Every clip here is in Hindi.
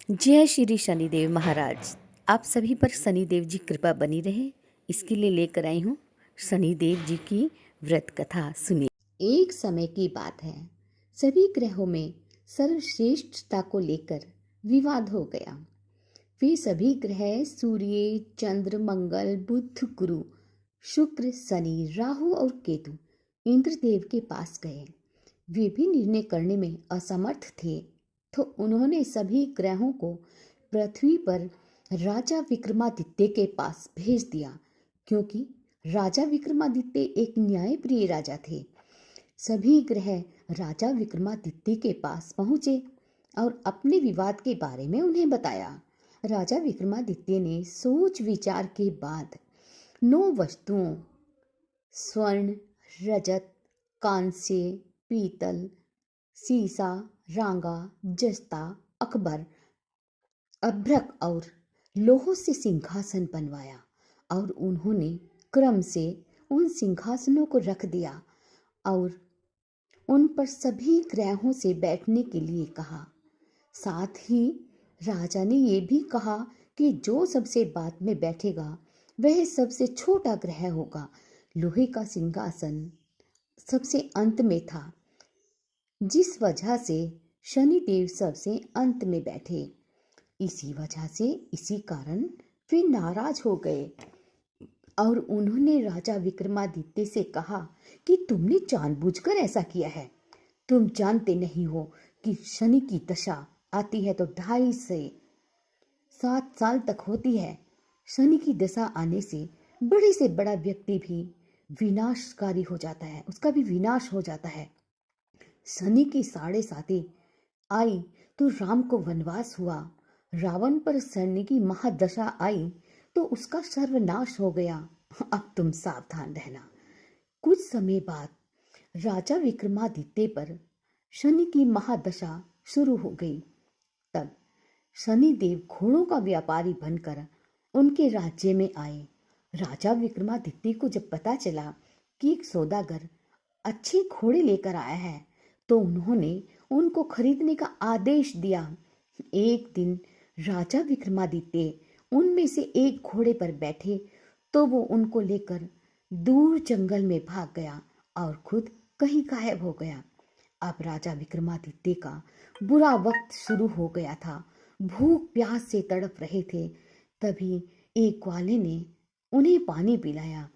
जय श्री शनिदेव महाराज। आप सभी पर शनिदेव जी कृपा बनी रहे, इसके लिए लेकर आई हूँ शनिदेव जी की व्रत कथा। सुनिए। एक समय की बात है, सभी ग्रहों में सर्वश्रेष्ठता को लेकर विवाद हो गया। वे सभी ग्रह सूर्य, चंद्र, मंगल, बुध, गुरु, शुक्र, शनि, राहु और केतु इंद्रदेव के पास गए। वे भी निर्णय करने में असमर्थ थे, तो उन्होंने सभी ग्रहों को पृथ्वी पर राजा विक्रमादित्य के पास भेज दिया, क्योंकि राजा विक्रमादित्य एक न्यायप्रिय राजा थे। सभी ग्रह राजा विक्रमादित्य के पास पहुंचे और अपने विवाद के बारे में उन्हें बताया। राजा विक्रमादित्य ने सोच विचार के बाद 9 वस्तुओं स्वर्ण, रजत, कांस्य, पीतल, सीसा, रांगा, जस्ता, अकबर, अभ्रक और लोहों से सिंहासन बनवाया और उन्होंने क्रम से उन सिंहासनों को रख दिया और उन पर सभी ग्रहों से बैठने के लिए कहा। साथ ही राजा ने ये भी कहा कि जो सबसे बाद में बैठेगा वह सबसे छोटा ग्रह होगा। लोहे का सिंहासन सबसे अंत में था, जिस वजह से शनिदेव सबसे अंत में बैठे। इसी कारण वे नाराज हो गए और उन्होंने राजा विक्रमादित्य से कहा कि तुमने जानबूझकर ऐसा किया है। तुम जानते नहीं हो कि शनि की दशा आती है तो 2.5 से 7 साल तक होती है। शनि की दशा आने से बड़े से बड़ा व्यक्ति भी विनाशकारी हो जाता है, उसका भी विनाश हो जाता है। शनि की 7.5 आई तो राम को वनवास हुआ। रावण पर शनि की महादशा आई तो उसका सर्वनाश हो गया। अब तुम सावधान रहना। कुछ समय बाद राजा विक्रमादित्य पर शनि की महादशा शुरू हो गई। तब शनिदेव घोड़ों का व्यापारी बनकर उनके राज्य में आए। राजा विक्रमादित्य को जब पता चला कि एक सौदागर अच्छे घोड़े लेकर आया है, तो उन्होंने उनको खरीदने का आदेश दिया। एक दिन राजा विक्रमादित्य उनमें से एक घोड़े पर बैठे तो वो उनको लेकर दूर जंगल में भाग गया और खुद कहीं गायब हो गया। अब राजा विक्रमादित्य का बुरा वक्त शुरू हो गया था। भूख प्यास से तड़प रहे थे। तभी एक ग्वाले ने उन्हें पानी पिलाया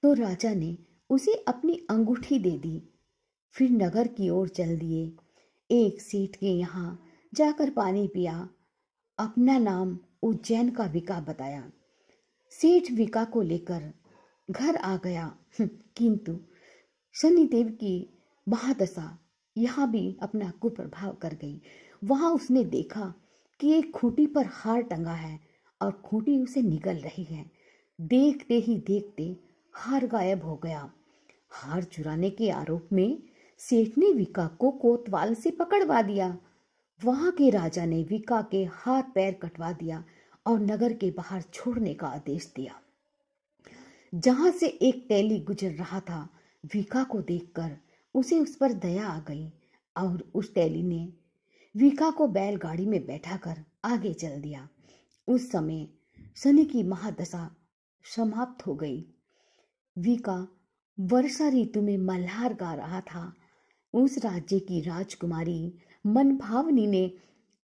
तो राजा ने उसे अपनी अंगूठी दे दी। फिर नगर की ओर चल दिए। एक सेठ के यहाँ जाकर पानी पिया। अपना नाम उज्जैन का विका बताया। सेठ विका को लेकर घर आ गया, किंतु शनिदेव की महादशा यहाँ भी अपना कुप्रभाव कर गई। वहां उसने देखा कि एक खूंटी पर हार टंगा है और खूंटी उसे निगल रही है। देखते ही देखते हार गायब हो गया। हार चुराने के आरोप में सेठ ने विका को कोतवाल से पकड़वा दिया। वहां के राजा ने विका के हाथ पैर कटवा दिया और नगर के बाहर छोड़ने का आदेश दिया। जहां से एक टैली गुजर रहा था, विका को देखकर उसे उस पर दया आ गई और उस टैली ने विका को बैलगाड़ी में बैठाकर आगे चल दिया। उस समय शनि की महादशा समाप्त हो गई। विका वर्षा ऋतु में मल्हार गा रहा था। उस राज्य की राजकुमारी मनभावनी ने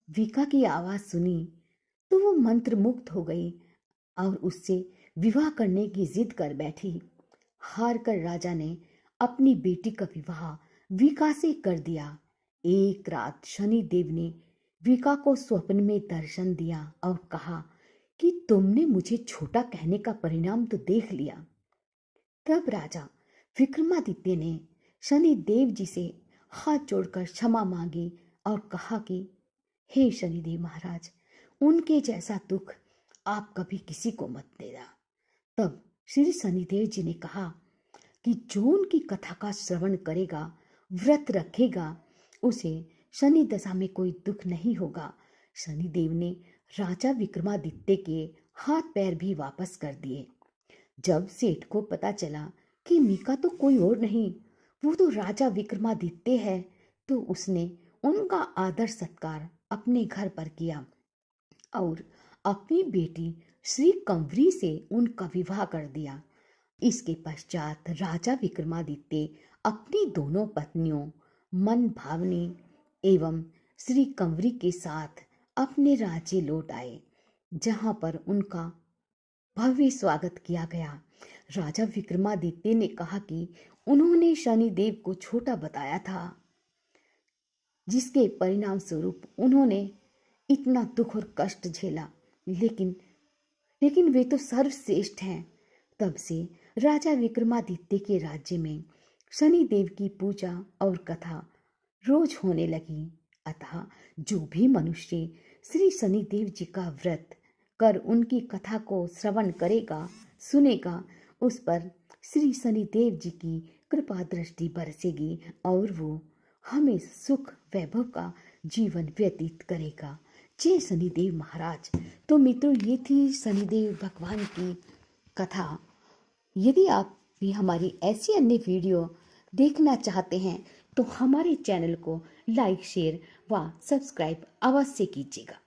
विका की आवाज सुनी तो वो मंत्रमुग्ध हो गई और उससे विवाह करने की जिद कर बैठी। हार कर राजा ने अपनी बेटी का विवाह विका से कर दिया। एक रात शनिदेव ने विका को स्वप्न में दर्शन दिया और कहा कि तुमने मुझे छोटा कहने का परिणाम तो देख लिया। तब राजा विक्रमादित्य ने शनिदेव जी से हाथ जोड़कर क्षमा मांगी और कहा कि हे शनिदेव महाराज, उनके जैसा दुख आप कभी किसी को मत देना। तब श्री शनिदेव जी ने कहा कि जो उनकी कथा का श्रवण करेगा, व्रत रखेगा, उसे शनि दशा में कोई दुख नहीं होगा। शनिदेव ने राजा विक्रमादित्य के हाथ पैर भी वापस कर दिए। जब सेठ को पता चला कि मीका तो कोई और नहीं, वो तो राजा विक्रमादित्य है, तो उसने उनका आदर सत्कार अपने घर पर किया। और अपनी बेटी श्री कंवरी से उनका विवाह कर दिया। इसके पश्चात राजा विक्रमादित्य अपनी दोनों पत्नियों मनभावनी एवं श्री कंवरी के साथ अपने राज्य लौट आए, जहां पर उनका भव्य स्वागत किया गया। राजा विक्रमादित्य ने कहा कि उन्होंने शनिदेव को छोटा बताया था, जिसके परिणाम स्वरूप उन्होंने इतना दुख और कष्ट झेला, लेकिन वे तो सर्वश्रेष्ठ हैं। तब से राजा विक्रमादित्य के राज्य में शनिदेव की पूजा और कथा रोज होने लगी। अतः जो भी मनुष्य श्री शनिदेव जी का व्रत कर उनकी कथा को श्रवण करेगा, सुनेगा, उस पर श्री शनिदेव जी की कृपा दृष्टि बरसेगी और वो हमें सुख वैभव का जीवन व्यतीत करेगा। जय शनिदेव महाराज। तो मित्रों, ये थी शनिदेव भगवान की कथा। यदि आप भी हमारी ऐसी अन्य वीडियो देखना चाहते हैं तो हमारे चैनल को लाइक, शेयर व सब्सक्राइब अवश्य कीजिएगा।